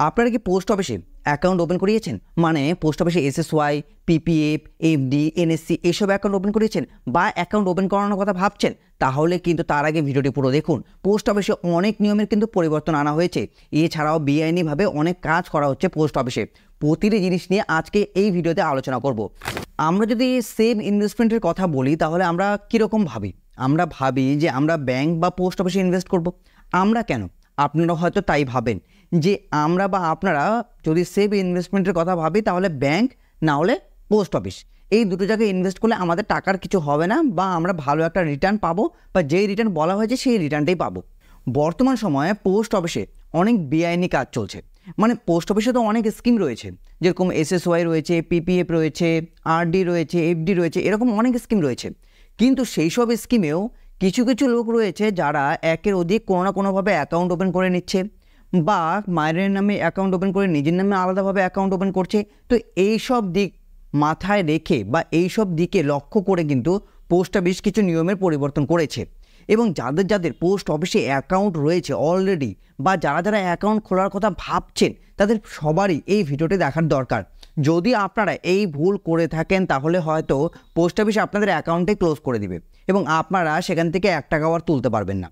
আপনারা কি পোস্ট অফিসে অ্যাকাউন্ট ওপেন করিয়েছেন? মানে পোস্ট অফিসে এসএসওয়াই, পিপিএফ, এফডি, এনএসসি এসব অ্যাকাউন্ট ওপেন করিয়েছেন বা অ্যাকাউন্ট ওপেন করানোর কথা ভাবছেন? তাহলে কিন্তু তার আগে ভিডিওটি পুরো দেখুন। পোস্ট অফিসে অনেক নিয়মের কিন্তু পরিবর্তন আনা হয়েছে। এছাড়াও বেআইনিভাবে অনেক কাজ করা হচ্ছে পোস্ট অফিসে। প্রতিটি জিনিস নিয়ে আজকে এই ভিডিওতে আলোচনা করব। আমরা যদি সেভ ইনভেস্টমেন্টের কথা বলি তাহলে আমরা কীরকম ভাবি? আমরা ভাবি যে আমরা ব্যাংক বা পোস্ট অফিসে ইনভেস্ট করব। আমরা কেন? আপনারা হয়তো তাই ভাবেন যে আমরা বা আপনারা যদি সেভ ইনভেস্টমেন্টের কথা ভাবি তাহলে ব্যাংক না হলে পোস্ট অফিস, এই দুটো জায়গায় ইনভেস্ট করলে আমাদের টাকার কিছু হবে না বা আমরা ভালো একটা রিটার্ন পাবো বা যেই রিটার্ন বলা হয়েছে সেই রিটার্নটাই পাবো। বর্তমান সময়ে পোস্ট অফিসে অনেক বেআইনি কাজ চলছে। মানে পোস্ট অফিসে তো অনেক স্কিম রয়েছে, যেরকম এসএসওয়াই রয়েছে, পিপিএফ রয়েছে, আরডি রয়েছে, এফডি রয়েছে, এরকম অনেক স্কিম রয়েছে। কিন্তু সেই সব স্কিমেও কিছু কিছু লোক রয়েছে যারা একের অধিক কোনো না কোনোভাবে অ্যাকাউন্ট ওপেন করে নিচ্ছে বা মায়ের নামে অ্যাকাউন্ট ওপেন করে নিজের নামে আলাদাভাবে অ্যাকাউন্ট ওপেন করছে। তো এই সব দিক মাথায় রেখে বা এই সব দিকে লক্ষ্য করে কিন্তু পোস্ট অফিস কিছু নিয়মের পরিবর্তন করেছে। এবং যাদের যাদের পোস্ট অফিসে অ্যাকাউন্ট রয়েছে অলরেডি বা যারা যারা অ্যাকাউন্ট খোলার কথা ভাবছেন তাদের সবারই এই ভিডিওটি দেখার দরকার। যদি আপনারা এই ভুল করে থাকেন তাহলে হয়তো পোস্ট অফিস আপনাদের অ্যাকাউন্টে ক্লোজ করে দিবে এবং আপনারা সেখান থেকে 1 টাকাও আর তুলতে পারবেন না।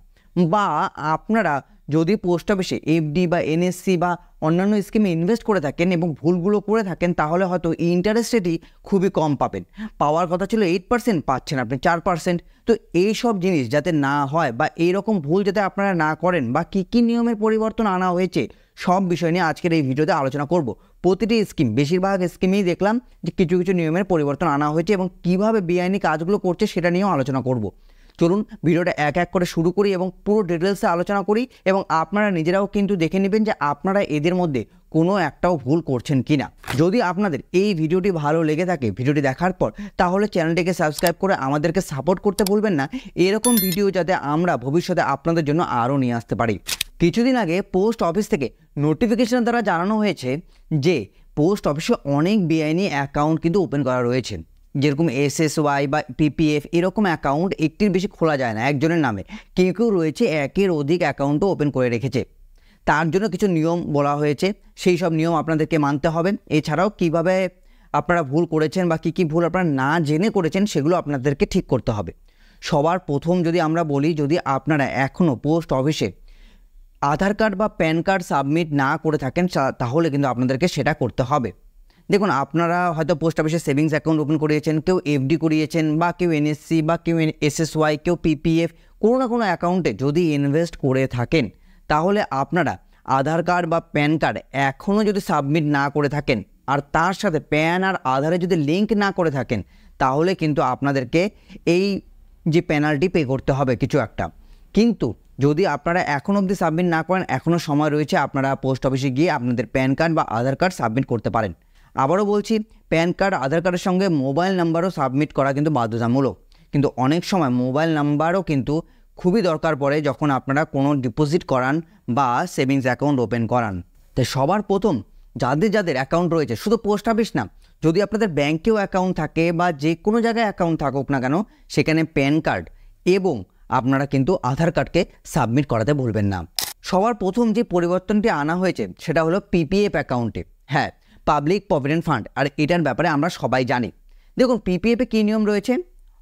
বা আপনারা যদি পোস্ট অফিসে এফডি বা এনএসসি বা অন্যান্য স্কিমে ইনভেস্ট করে থাকেন এবং ভুলগুলো করে থাকেন তাহলে হয়তো ইন্টারেস্ট রেটই খুবই কম পাবেন। পাওয়ার কথা ছিল 8%, পাচ্ছেন আপনি 4%। তো এই সব জিনিস যাতে না হয় বা এইরকম ভুল যাতে আপনারা না করেন বা কী কী নিয়মের পরিবর্তন আনা হয়েছে সব বিষয় নিয়ে আজকের এই ভিডিওতে আলোচনা করব। প্রতিটি স্কিম, বেশিরভাগ স্কিমেই দেখলাম যে কিছু কিছু নিয়মের পরিবর্তন আনা হয়েছে এবং কীভাবে বেআইনি কাজগুলো করছে সেটা নিয়েও আলোচনা করব। চলুন ভিডিওটা এক এক করে শুরু করি এবং পুরো ডিটেলসে আলোচনা করি এবং আপনারা নিজেরাও কিন্তু দেখে নেবেন যে আপনারা এদের মধ্যে কোনো একটাও ভুল করছেন কি না। যদি আপনাদের এই ভিডিওটি ভালো লেগে থাকে ভিডিওটি দেখার পর তাহলে চ্যানেলটিকে সাবস্ক্রাইব করে আমাদেরকে সাপোর্ট করতে ভুলবেন না, এরকম ভিডিও যাতে আমরা ভবিষ্যতে আপনাদের জন্য আরও নিয়ে আসতে পারি। কিছুদিন আগে পোস্ট অফিস থেকে নোটিফিকেশন দ্বারা জানানো হয়েছে যে পোস্ট অফিসে অনেক বেআইনি অ্যাকাউন্ট কিন্তু ওপেন করা রয়েছে। যেরকম এসএসওয়াই বা পিপিএফ এরকম অ্যাকাউন্ট একটির বেশি খোলা যায় না একজনের নামে। কেউ কেউ রয়েছে একের অধিক অ্যাকাউন্টও ওপেন করে রেখেছে। তার জন্য কিছু নিয়ম বলা হয়েছে, সেই সব নিয়ম আপনাদেরকে মানতে হবে। এছাড়াও কিভাবে আপনারা ভুল করেছেন বা কী কী ভুল আপনারা না জেনে করেছেন সেগুলো আপনাদেরকে ঠিক করতে হবে। সবার প্রথম যদি আমরা বলি, যদি আপনারা এখনও পোস্ট অফিসে আধার কার্ড বা প্যান কার্ড সাবমিট না করে থাকেন তাহলে কিন্তু আপনাদেরকে সেটা করতে হবে। দেখুন, আপনারা হয়তো পোস্ট অফিসে সেভিংস অ্যাকাউন্ট ওপেন করিয়েছেন, কেউ এফডি করিয়েছেন বা কেউ এনএসসি বা কেউ এসএসওয়াই, কেউ পিপিএফ, কোনো না কোনো অ্যাকাউন্টে যদি ইনভেস্ট করে থাকেন তাহলে আপনারা আধার কার্ড বা প্যান কার্ড এখনও যদি সাবমিট না করে থাকেন আর তার সাথে প্যান আর আধারে যদি লিঙ্ক না করে থাকেন তাহলে কিন্তু আপনাদেরকে এই যে পেনাল্টি পে করতে হবে কিছু একটা। কিন্তু যদি আপনারা এখন অবধি সাবমিট না করেন এখনও সময় রয়েছে, আপনারা পোস্ট অফিসে গিয়ে আপনাদের প্যান কার্ড বা আধার কার্ড সাবমিট করতে পারেন। আবারও বলছি, প্যান কার্ড আধার কার্ডের সঙ্গে মোবাইল নাম্বারও সাবমিট করা কিন্তু বাধ্যতামূলক। কিন্তু অনেক সময় মোবাইল নাম্বারও কিন্তু খুবই দরকার পড়ে যখন আপনারা কোনো ডিপোজিট করান বা সেভিংস অ্যাকাউন্ট ওপেন করান। তাই সবার প্রথম যাদের যাদের অ্যাকাউন্ট রয়েছে, শুধু পোস্ট অফিস না, যদি আপনাদের ব্যাংকেও অ্যাকাউন্ট থাকে বা যে কোনো জায়গায় অ্যাকাউন্ট থাকুক না কেন সেখানে প্যান কার্ড এবং আপনারা কিন্তু আধার কার্ডকে সাবমিট করাতে ভুলবেন না। সবার প্রথম যে পরিবর্তনটি আনা হয়েছে সেটা হলো পিপিএফ অ্যাকাউন্টে। হ্যাঁ, পাবলিক প্রভিডেন্ট ফান্ড, আর এটার ব্যাপারে আমরা সবাই জানি। দেখুন, পিপিএফে কী নিয়ম রয়েছে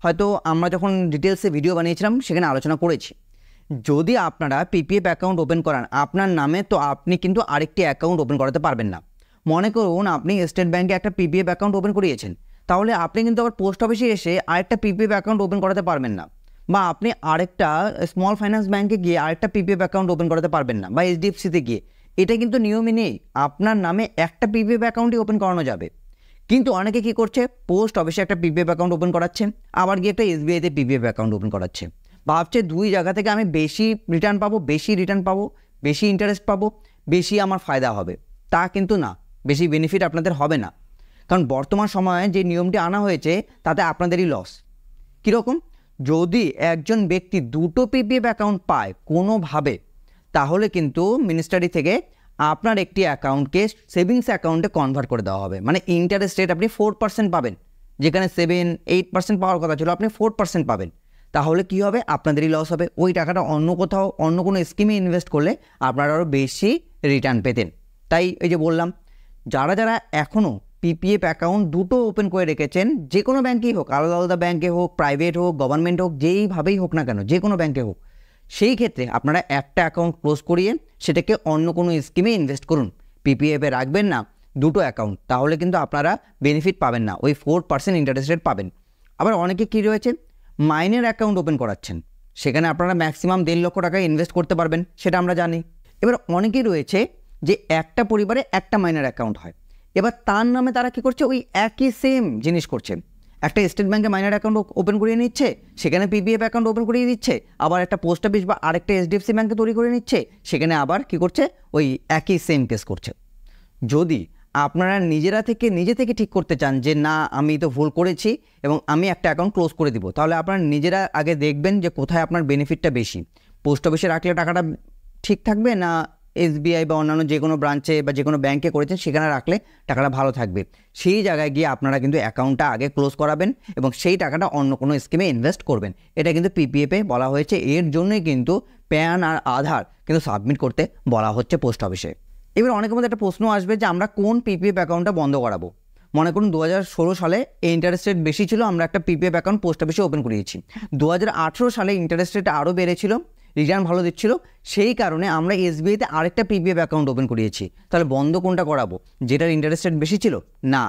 হয়তো আমরা যখন ডিটেলসে ভিডিও বানিয়েছিলাম সেখানে আলোচনা করেছি। যদি আপনারা পিপিএফ অ্যাকাউন্ট ওপেন করান আপনার নামে তো আপনি কিন্তু আরেকটি অ্যাকাউন্ট ওপেন করাতে পারবেন না। মনে করুন আপনি স্টেট ব্যাঙ্কে একটা পিপিএফ অ্যাকাউন্ট ওপেন করিয়েছেন, তাহলে আপনি কিন্তু আবার পোস্ট অফিসে এসে আরেকটা পিপিএফ অ্যাকাউন্ট ওপেন করাতে পারবেন না। বা আপনি আরেকটা স্মল ফাইন্যান্স ব্যাঙ্কে গিয়ে আরেকটা পিপিএফ অ্যাকাউন্ট ওপেন করাতে পারবেন না, বা এইচডিএফসিতে গিয়ে। এটা কিন্তু নিয়মই নেই, আপনার নামে একটা পিপিএফ অ্যাকাউন্টই ওপেন করানো যাবে। কিন্তু অনেকে কী করছে, পোস্ট অফিসে একটা পিপিএফ অ্যাকাউন্ট ওপেন করাচ্ছে, আবার গিয়ে একটা এসবিআইতে পিপিএফ অ্যাকাউন্ট ওপেন করাচ্ছে। ভাবছে দুই জায়গা থেকে আমি বেশি রিটার্ন পাবো, বেশি ইন্টারেস্ট পাবো, বেশি আমার ফায়দা হবে। তা কিন্তু না, বেশি বেনিফিট আপনাদের হবে না। কারণ বর্তমান সময়ে যে নিয়মটি আনা হয়েছে তাতে আপনাদেরই লস। কীরকম? যদি একজন ব্যক্তি দুটো পিপিএফ অ্যাকাউন্ট পায় কোনোভাবে তাহলে কিন্তু মিনিস্ট্রি থেকে আপনার একটি অ্যাকাউন্টকে সেভিংস অ্যাকাউন্টে কনভার্ট করে দেওয়া হবে। মানে ইন্টারেস্ট রেট আপনি 4% পাবেন, যেখানে 7-8% পাওয়ার কথা ছিল আপনি 4% পাবেন। তাহলে কি হবে? আপনাদেরই লস হবে। ওই টাকাটা অন্য কোথাও অন্য কোনো স্কিমে ইনভেস্ট করলে আপনারা আরও বেশি রিটার্ন পেতেন। তাই এই যে বললাম, যারা যারা এখনও পিপিএফ অ্যাকাউন্ট দুটো ওপেন করে রেখেছেন, যে কোনো ব্যাঙ্কেই হোক, আলাদা আলাদা ব্যাঙ্কে হোক, প্রাইভেট হোক, গভর্নমেন্ট হোক, যেইভাবেই হোক না কেন, যে কোনো ব্যাঙ্কে হোক, সেই ক্ষেত্রে আপনারা একটা অ্যাকাউন্ট ক্লোজ করিয়ে সেটাকে অন্য কোনো স্কিমে ইনভেস্ট করুন। পিপিএফে রাখবেন না দুটো অ্যাকাউন্ট, তাহলে কিন্তু আপনারা বেনিফিট পাবেন না, ওই 4% ইন্টারেস্ট রেট পাবেন। আবার অনেকে কী রয়েছে, মাইনের অ্যাকাউন্ট ওপেন করাচ্ছেন, সেখানে আপনারা ম্যাক্সিমাম 1.5 লক্ষ টাকা ইনভেস্ট করতে পারবেন, সেটা আমরা জানি। এবার অনেকেই রয়েছে যে একটা পরিবারে একটা মাইনার অ্যাকাউন্ট হয়, এবার তার নামে তারা কী করছে, ওই একই সেম জিনিস করছে। একটা স্টেট ব্যাঙ্কে মাইনার অ্যাকাউন্ট ওপেন করিয়ে নিচ্ছে, সেখানে পিপিএফ অ্যাকাউন্ট ওপেন করিয়ে দিচ্ছে, আবার একটা পোস্ট অফিস বা আরেকটা এইচডিএফসি ব্যাঙ্কে তৈরি করে নিচ্ছে, সেখানে আবার কী করছে, ওই একই সেম কেস করছে। যদি আপনারা নিজে থেকে ঠিক করতে চান যে না, আমি তো ভুল করেছি এবং আমি একটা অ্যাকাউন্ট ক্লোজ করে দিব, তাহলে আপনারা নিজেরা আগে দেখবেন যে কোথায় আপনার বেনিফিটটা বেশি। পোস্ট অফিসে রাখলে টাকাটা ঠিক থাকবে না এসবিআই বা অন্যান্য যে কোনো ব্রাঞ্চে বা যে কোনো ব্যাঙ্কে করেছেন সেখানে রাখলে টাকাটা ভালো থাকবে। সেই জায়গায় গিয়ে আপনারা কিন্তু অ্যাকাউন্টটা আগে ক্লোজ করাবেন এবং সেই টাকাটা অন্য কোনো স্কিমে ইনভেস্ট করবেন। এটা কিন্তু পিপিএফে বলা হয়েছে, এর জন্যই কিন্তু প্যান আর আধার কিন্তু সাবমিট করতে বলা হচ্ছে পোস্ট অফিসে। এবার অনেকের মধ্যে একটা প্রশ্ন আসবে যে আমরা কোন পিপিএফ অ্যাকাউন্টটা বন্ধ করাবো। মনে করুন 2016 সালে ইন্টারেস্ট রেট বেশি ছিল, আমরা একটা পিপিএফ অ্যাকাউন্ট পোস্ট অফিসে ওপেন করিয়েছি। 2018 সালে ইন্টারেস্ট রেট আরও বেড়েছিল, রিটার্ন ভালো দিচ্ছিল, সেই কারণে আমরা এসবিআইতে আরেকটা পিপিএফ অ্যাকাউন্ট ওপেন করিয়েছি। তাহলে বন্ধ কোনটা করাবো, যেটার ইন্টারেস্ট রেট বেশি ছিল? না,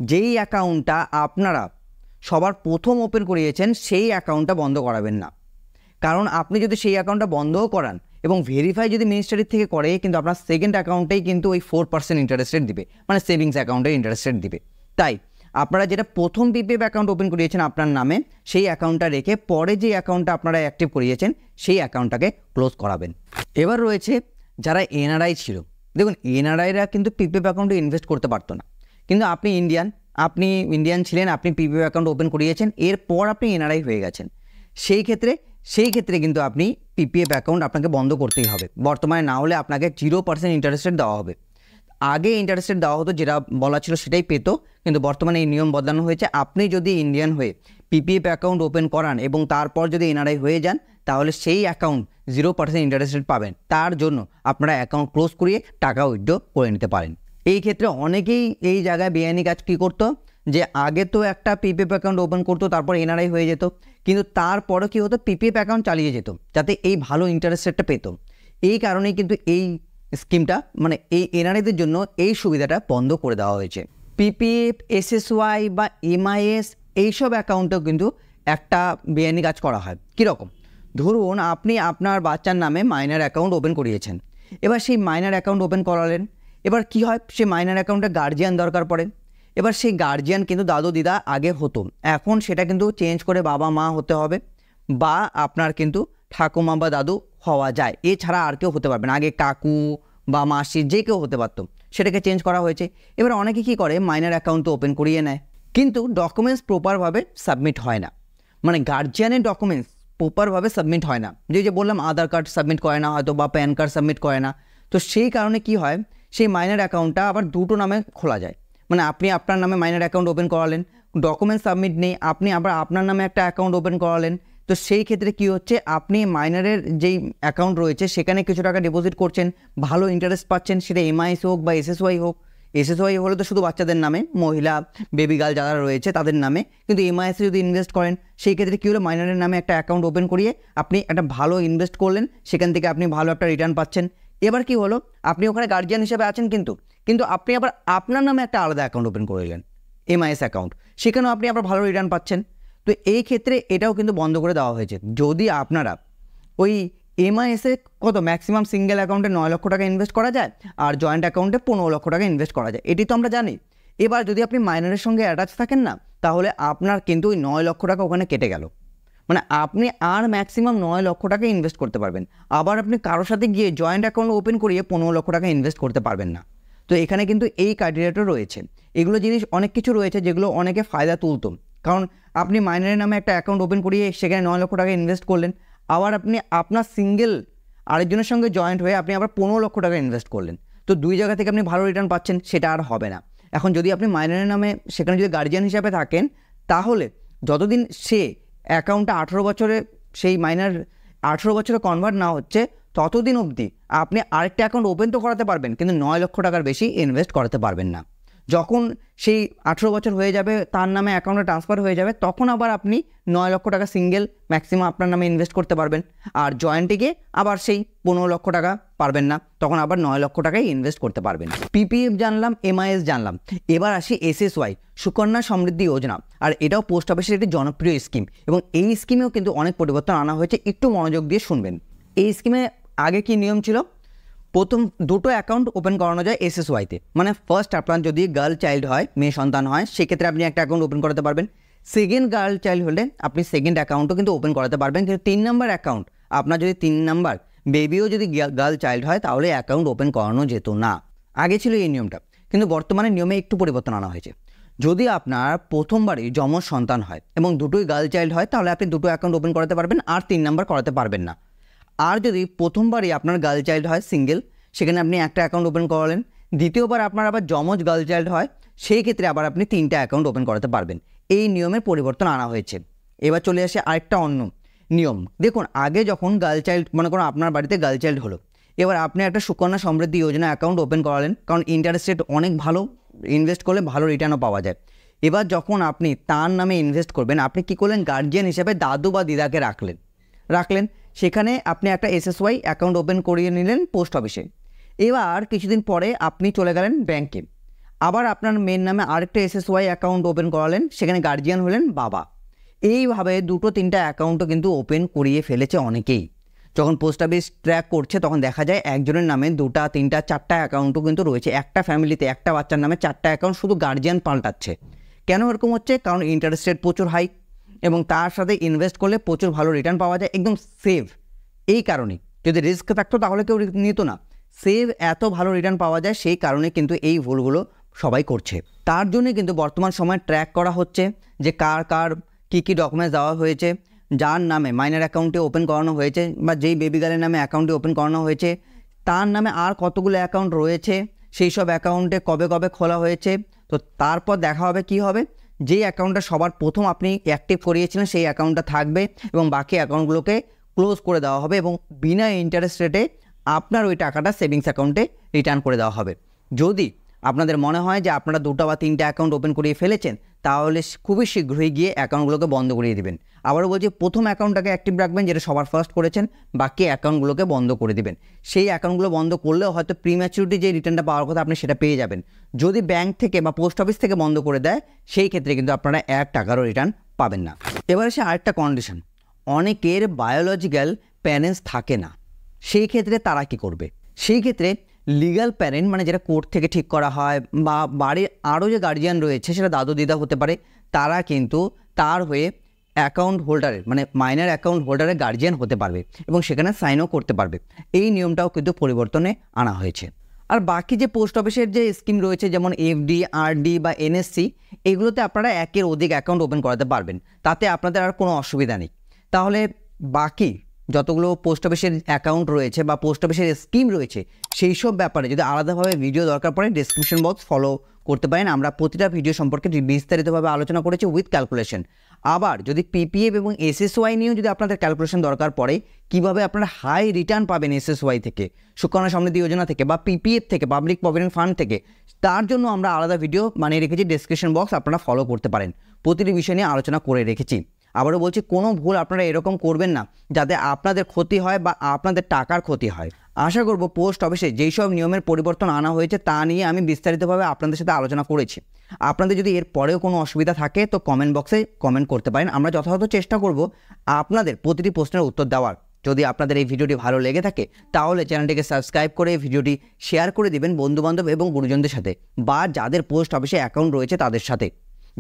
যেই অ্যাকাউন্টটা আপনারা সবার প্রথম ওপেন করিয়েছেন সেই অ্যাকাউন্টটা বন্ধ করাবেন না। কারণ আপনি যদি সেই অ্যাকাউন্টটা বন্ধও করান এবং ভেরিফাই যদি মিনিস্ট্রির থেকে করে, কিন্তু আপনার সেকেন্ড অ্যাকাউন্টেই কিন্তু ওই 4% ইন্টারেস্ট রেট দিবে, মানে সেভিংস অ্যাকাউন্টের ইন্টারেস্ট রেট দিবে। তাই আপনারা যেটা প্রথম পিপিএফ অ্যাকাউন্ট ওপেন করিয়েছেন আপনার নামে, সেই অ্যাকাউন্টটা রেখে পরে যে অ্যাকাউন্টটা আপনারা অ্যাক্টিভ করিয়েছেন সেই অ্যাকাউন্টটাকে ক্লোজ করাবেন। এবার রয়েছে যারা এনআরআই ছিল। দেখুন, এনআরআইরা কিন্তু পিপিএফ অ্যাকাউন্টে ইনভেস্ট করতে পারতো না, কিন্তু আপনি ইন্ডিয়ান ছিলেন, আপনি পিপিএফ অ্যাকাউন্ট ওপেন করিয়েছেন, এরপর আপনি এনআরআই হয়ে গেছেন। সেই ক্ষেত্রে কিন্তু আপনি পিপিএফ অ্যাকাউন্ট আপনাকে বন্ধ করতেই হবে বর্তমানে, না হলে আপনাকে 0% ইন্টারেস্ট রেট দেওয়া হবে। আগে ইন্টারেস্ট রেট দেওয়া হতো, যেটা বলা ছিল সেটাই পেত, কিন্তু বর্তমানে এই নিয়ম বদলানো হয়েছে। আপনি যদি ইন্ডিয়ান হয়ে পিপিএফ অ্যাকাউন্ট ওপেন করান এবং তারপর যদি এনআরআই হয়ে যান, তাহলে সেই অ্যাকাউন্ট 0% ইন্টারেস্ট রেট পাবেন। তার জন্য আপনারা অ্যাকাউন্ট ক্লোজ করিয়ে টাকা উইথড্র করে নিতে পারেন। এই ক্ষেত্রে অনেকেই এই জায়গায় বেআইনি কাজ কী করতো, যে আগে তো একটা পিপিএফ অ্যাকাউন্ট ওপেন করতো, তারপর এনআরআই হয়ে যেত, কিন্তু তারপরে কী হতো, পিপিএফ অ্যাকাউন্ট চালিয়ে যেত যাতে এই ভালো ইন্টারেস্ট রেটটা পেত। এই কারণেই কিন্তু এই স্কিমটা, মানে এই এনআরআইদের জন্য এই সুবিধাটা বন্ধ করে দেওয়া হয়েছে। পিপিএফ, এসএসওয়াই বা এমআইএস এইসব অ্যাকাউন্টেও কিন্তু একটা বেআইনি কাজ করা হয়। কীরকম? ধরুন আপনি আপনার বাচ্চার নামে মাইনার অ্যাকাউন্ট ওপেন করিয়েছেন, এবার সেই মাইনার অ্যাকাউন্ট ওপেন করালেন, এবার কি হয়, সেই মাইনার অ্যাকাউন্টে গার্জিয়ান দরকার পড়ে। এবার সেই গার্জিয়ান কিন্তু দাদু দিদা আগে হতো, এখন সেটা কিন্তু চেঞ্জ করে বাবা মা হতে হবে, বা আপনার কিন্তু ঠাকুমা বা দাদু হওয়া যায়, এছাড়া আর কেউ হতে পারবে না। আগে কাকু বা মাসি যে কেউ হতে পারতো, সেটাকে চেঞ্জ করা হয়েছে। এবার অনেকে কী করে, মাইনার অ্যাকাউন্ট তো ওপেন করিয়ে নেয়, কিন্তু ডকুমেন্টস প্রপারভাবে সাবমিট হয় না, মানে গার্জিয়ানের ডকুমেন্টস প্রপারভাবে সাবমিট হয় না। যে বললাম, আধার কার্ড সাবমিট করে না হয়তো, বা প্যান কার্ড সাবমিট করে না, তো সেই কারণে কি হয়, সেই মাইনার অ্যাকাউন্টটা আবার দুটো নামে খোলা যায়। মানে আপনি আপনার নামে মাইনার অ্যাকাউন্ট ওপেন করালেন, ডকুমেন্টস সাবমিট নেই, আপনি আবার আপনার নামে একটা অ্যাকাউন্ট ওপেন করালেন, তো সেই ক্ষেত্রে কি হচ্ছে, আপনি মাইনারের যেই অ্যাকাউন্ট রয়েছে সেখানে কিছু টাকা ডিপোজিট করছেন, ভালো ইন্টারেস্ট পাচ্ছেন, সেটা এমআইএস হোক বা এসএসওয়াই হোক। এসএসওয়াই হলে তো শুধু বাচ্চাদের নামে, মহিলা বেবি গার্ল যারা রয়েছে তাদের নামে, কিন্তু এমআইএসে যদি ইনভেস্ট করেন সেই ক্ষেত্রে কী হলো, মাইনারের নামে একটা অ্যাকাউন্ট ওপেন করিয়ে আপনি একটা ভালো ইনভেস্ট করলেন, সেখান থেকে আপনি ভালো একটা রিটার্ন পাচ্ছেন। এবার কি হলো, আপনি ওখানে গার্জিয়ান হিসেবে আছেন, কিন্তু আপনি আবার আপনার নামে একটা আলাদা অ্যাকাউন্ট ওপেন করলেন, এমআইএস অ্যাকাউন্ট, সেখানেও আপনি আবার ভালো রিটার্ন পাচ্ছেন। তো এই ক্ষেত্রে এটাও কিন্তু বন্ধ করে দেওয়া হয়েছে। যদি আপনারা ওই এমআইএসে কত ম্যাক্সিমাম সিঙ্গেল অ্যাকাউন্টে 9 লক্ষ টাকা ইনভেস্ট করা যায়, আর জয়েন্ট অ্যাকাউন্টে 15 লক্ষ টাকা ইনভেস্ট করা যায়, এটি তো আমরা জানি। এবার যদি আপনি মাইনারের সঙ্গে অ্যাটাচ থাকেন না, তাহলে আপনার কিন্তু ওই 9 লক্ষ টাকা ওখানে কেটে গেল, মানে আপনি আর ম্যাক্সিমাম 9 লক্ষ টাকা ইনভেস্ট করতে পারবেন। আবার আপনি কারোর সাথে গিয়ে জয়েন্ট অ্যাকাউন্ট ওপেন করিয়ে 15 লক্ষ টাকা ইনভেস্ট করতে পারবেন না। তো এখানে কিন্তু এই ক্রাইটেরিয়াটা রয়েছে। এগুলো জিনিস অনেক কিছু রয়েছে যেগুলো অনেকে ফায়দা তুলতো, কারণ আপনি মাইনারের নামে একটা অ্যাকাউন্ট ওপেন করিয়ে সেখানে 9 লক্ষ টাকা ইনভেস্ট করলেন, আবার আপনি আপনার সিঙ্গেল আরেকজনের সঙ্গে জয়েন্ট হয়ে আপনি আবার 15 লক্ষ টাকা ইনভেস্ট করলেন, তো দুই জায়গা থেকে আপনি ভালো রিটার্ন পাচ্ছেন, সেটা আর হবে না। এখন যদি আপনি মাইনারের নামে সেখানে যদি গার্জিয়ান হিসাবে থাকেন, তাহলে যতদিন সে অ্যাকাউন্টটা 18 বছরে, সেই মাইনার 18 বছরে কনভার্ট না হচ্ছে, ততদিন অবধি আপনি আরেকটা অ্যাকাউন্ট ওপেন তো করাতে পারবেন, কিন্তু 9 লক্ষ টাকার বেশি ইনভেস্ট করাতে পারবেন না। যখন সেই 18 বছর হয়ে যাবে, তার নামে অ্যাকাউন্টে ট্রান্সফার হয়ে যাবে, তখন আবার আপনি 9 লক্ষ টাকা সিঙ্গেল ম্যাক্সিমাম আপনার নামে ইনভেস্ট করতে পারবেন। আর জয়েন্টে আবার সেই 15 লক্ষ টাকা পারবেন না, তখন আবার 9 লক্ষ টাকায় ইনভেস্ট করতে পারবেন। পিপিএফ জানলাম, এমআইএস জানলাম, এবার আসি এসএসওয়াই, সুকন্যা সমৃদ্ধি যোজনা। আর এটাও পোস্ট অফিসের একটি জনপ্রিয় স্কিম, এবং এই স্কিমেও কিন্তু অনেক পরিবর্তন আনা হয়েছে। একটু মনোযোগ দিয়ে শুনবেন। এই স্কিমে আগে কি নিয়ম ছিল? প্রথম দুটো অ্যাকাউন্ট ওপেন করানো যায় এসএসওয়াইতে, মানে ফার্স্ট আপনার যদি গার্ল চাইল্ড হয়, মেয়ে সন্তান হয়, সেক্ষেত্রে আপনি একটা অ্যাকাউন্ট ওপেন করাতে পারবেন। সেকেন্ড গার্ল চাইল্ড হলে আপনি সেকেন্ড অ্যাকাউন্টও কিন্তু ওপেন করাতে পারবেন। কিন্তু 3 নম্বর অ্যাকাউন্ট, আপনার যদি 3 নম্বর বেবিও যদি গার্ল চাইল্ড হয়, তাহলে অ্যাকাউন্ট ওপেন করানো যেত না। আগে ছিল এই নিয়মটা, কিন্তু বর্তমানে নিয়মে একটু পরিবর্তন আনা হয়েছে। যদি আপনার প্রথমবারই যমজ সন্তান হয় এবং দুটোই গার্ল চাইল্ড হয়, তাহলে আপনি দুটো অ্যাকাউন্ট ওপেন করাতে পারবেন, আর 3 নম্বর করাতে পারবেন না। আর যদি প্রথমবারই আপনার গার্ল চাইল্ড হয় সিঙ্গেল, সেখানে আপনি একটা অ্যাকাউন্ট ওপেন করালেন। দ্বিতীয়বার আপনার আবার যমজ গার্ল চাইল্ড হয়, সেই ক্ষেত্রে আবার আপনি 3টা অ্যাকাউন্ট ওপেন করাতে পারবেন। এই নিয়মের পরিবর্তন আনা হয়েছে। এবার চলে আসে আরেকটা অন্য নিয়ম। দেখুন, আগে যখন গার্ল চাইল্ড, মনে করুন আপনার বাড়িতে গার্ল চাইল্ড হলো, এবার আপনি একটা সুকন্যা সমৃদ্ধি যোজনা অ্যাকাউন্ট ওপেন করালেন, কারণ ইন্টারেস্ট রেট অনেক ভালো, ইনভেস্ট করলে ভালো রিটার্নও পাওয়া যায়। এবার যখন আপনি তার নামে ইনভেস্ট করবেন, আপনি কী করলেন? গার্জিয়ান হিসেবে দাদু বা দিদাকে রাখলেন। সেখানে আপনি একটা এসএসওয়াই অ্যাকাউন্ট ওপেন করিয়ে নিলেন পোস্ট অফিসে। এবার কিছুদিন পরে আপনি চলে গেলেন ব্যাংকে, আবার আপনার মেয়ের নামে আরেকটা এসএসওয়াই অ্যাকাউন্ট ওপেন করালেন, সেখানে গার্জিয়ান হলেন বাবা। এইভাবে 2-3টা অ্যাকাউন্টও কিন্তু ওপেন করিয়ে ফেলেছে অনেকেই। যখন পোস্ট অফিস ট্র্যাক করছে, তখন দেখা যায় একজনের নামে 2টা, 3টা, 4টা অ্যাকাউন্টও কিন্তু রয়েছে। একটা ফ্যামিলিতে একটা বাচ্চার নামে 4টা অ্যাকাউন্ট, শুধু গার্জিয়ান পাল্টাচ্ছে। কেন এরকম হচ্ছে? কারণ ইন্টারেস্ট রেট প্রচুর হাই, এবং তার সাথে ইনভেস্ট করলে প্রচুর ভালো রিটার্ন পাওয়া যায়, একদম সেভ। এই কারণে, যদি রিস্ক থাকতো তাহলে কেউ নিত না। সেভ, এত ভালো রিটার্ন পাওয়া যায়, সেই কারণে কিন্তু এই ভুলগুলো সবাই করছে। তার জন্য কিন্তু বর্তমান সময়ে ট্র্যাক করা হচ্ছে যে কার কী ডকুমেন্টস দেওয়া হয়েছে, যার নামে মাইনর অ্যাকাউন্টে ওপেন করানো হয়েছে বা যেই বেবি গার্লের নামে অ্যাকাউন্টে ওপেন করানো হয়েছে, তার নামে আর কতগুলো অ্যাকাউন্ট রয়েছে, সেই সব অ্যাকাউন্টে কবে খোলা হয়েছে। তো তারপর দেখা হবে কি হবে, যেই অ্যাকাউন্টটা সবার প্রথম আপনি অ্যাক্টিভ করিয়েছিলেন সেই অ্যাকাউন্টটা থাকবে, এবং বাকি অ্যাকাউন্টগুলোকে ক্লোজ করে দেওয়া হবে, এবং বিনা ইন্টারেস্ট রেটে আপনার ওই টাকাটা সেভিংস অ্যাকাউন্টে রিটার্ন করে দেওয়া হবে। যদি আপনাদের মনে হয় যে আপনারা 2টা বা 3টা অ্যাকাউন্ট ওপেন করিয়ে ফেলেছেন, তাহলে খুবই শীঘ্রই গিয়ে অ্যাকাউন্টগুলোকে বন্ধ করিয়ে দিবেন। আবারও বলছি, প্রথম অ্যাকাউন্টটাকে অ্যাক্টিভ রাখবেন, যেটা সবার ফার্স্ট করেছেন, বাকি অ্যাকাউন্টগুলোকে বন্ধ করে দিবেন। সেই অ্যাকাউন্টগুলো বন্ধ করলেও হয়তো প্রিম্যাচুরিটি যে রিটার্নটা পাওয়ার কথা আপনি সেটা পেয়ে যাবেন। যদি ব্যাংক থেকে বা পোস্ট অফিস থেকে বন্ধ করে দেয়, সেই ক্ষেত্রে কিন্তু আপনারা 1 টাকারও রিটার্ন পাবেন না। এবার এসে আরেকটা কন্ডিশন, অনেকের বায়োলজিক্যাল প্যারেন্টস থাকে না, সেই ক্ষেত্রে তারা কি করবে? সেই ক্ষেত্রে লিগ্যাল প্যারেন্ট, মানে যেটা কোর্ট থেকে ঠিক করা হয়, বা বাড়ির আরও যে গার্জিয়ান রয়েছে, সেটা দাদু দিদা হতে পারে, তারা কিন্তু তার হয়ে অ্যাকাউন্ট হোল্ডারের, মানে মাইনর অ্যাকাউন্ট হোল্ডারের গার্জিয়ান হতে পারবে, এবং সেখানে সাইনও করতে পারবে। এই নিয়মটাও কিন্তু পরিবর্তনে আনা হয়েছে। আর বাকি যে পোস্ট অফিসের যে স্কিম রয়েছে, যেমন এফডি, আরডি বা এনএসসি, এগুলোতে আপনারা 1-এর অধিক অ্যাকাউন্ট ওপেন করাতে পারবেন, তাতে আপনাদের আর কোনো অসুবিধা নেই। তাহলে বাকি যতগুলো পোস্ট অফিসের অ্যাকাউন্ট রয়েছে বা পোস্ট অফিসের স্কিম রয়েছে, সেই সব ব্যাপারে যদি আলাদাভাবে ভিডিও দরকার পড়ে, ডেসক্রিপশন বক্স ফলো করতে পারেন। আমরা প্রতিটা ভিডিও সম্পর্কে বিস্তারিতভাবে আলোচনা করেছি উইথ ক্যালকুলেশন। আবার যদি পিপিএফ এবং এসএসওয়াই নিয়েও যদি আপনাদের ক্যালকুলেশন দরকার পড়ে, কিভাবে আপনারা হাই রিটার্ন পাবেন এসএসওয়াই থেকে, সুকন্যা সমৃদ্ধি যোজনা থেকে, বা পিপিএফ থেকে, পাবলিক প্রভিডেন্ট ফান্ড থেকে, তার জন্য আমরা আলাদা ভিডিও বানিয়ে রেখেছি, ডেসক্রিপশন বক্স আপনারা ফলো করতে পারেন। প্রতিটি বিষয় নিয়ে আলোচনা করে রেখেছি। আবারও বলছি, কোনো ভুল আপনারা এরকম করবেন না যাতে আপনাদের ক্ষতি হয় বা আপনাদের টাকার ক্ষতি হয়। আশা করব পোস্ট অফিসে যেই সব নিয়মের পরিবর্তন আনা হয়েছে, তা নিয়ে আমি বিস্তারিতভাবে আপনাদের সাথে আলোচনা করেছি। আপনাদের যদি এর পরেও কোনো অসুবিধা থাকে, তো কমেন্ট বক্সে কমেন্ট করতে পারেন। আমরা যথাযথ চেষ্টা করব আপনাদের প্রতিটি প্রশ্নের উত্তর দেওয়ার। যদি আপনাদের এই ভিডিওটি ভালো লেগে থাকে, তাহলে চ্যানেলটিকে সাবস্ক্রাইব করে ভিডিওটি শেয়ার করে দিবেন বন্ধুবান্ধব এবং গুরুজনদের সাথে, বা যাদের পোস্ট অফিসে অ্যাকাউন্ট রয়েছে তাদের সাথে,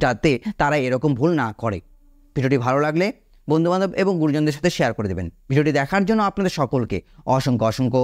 যাতে তারা এরকম ভুল না করে। ভিডিওটি ভালো লাগলে বন্ধুবান্ধব এবং গুরুজনদের সাথে শেয়ার করে দেবেন। ভিডিওটি দেখার জন্য আপনাদের সকলকে অসংখ্য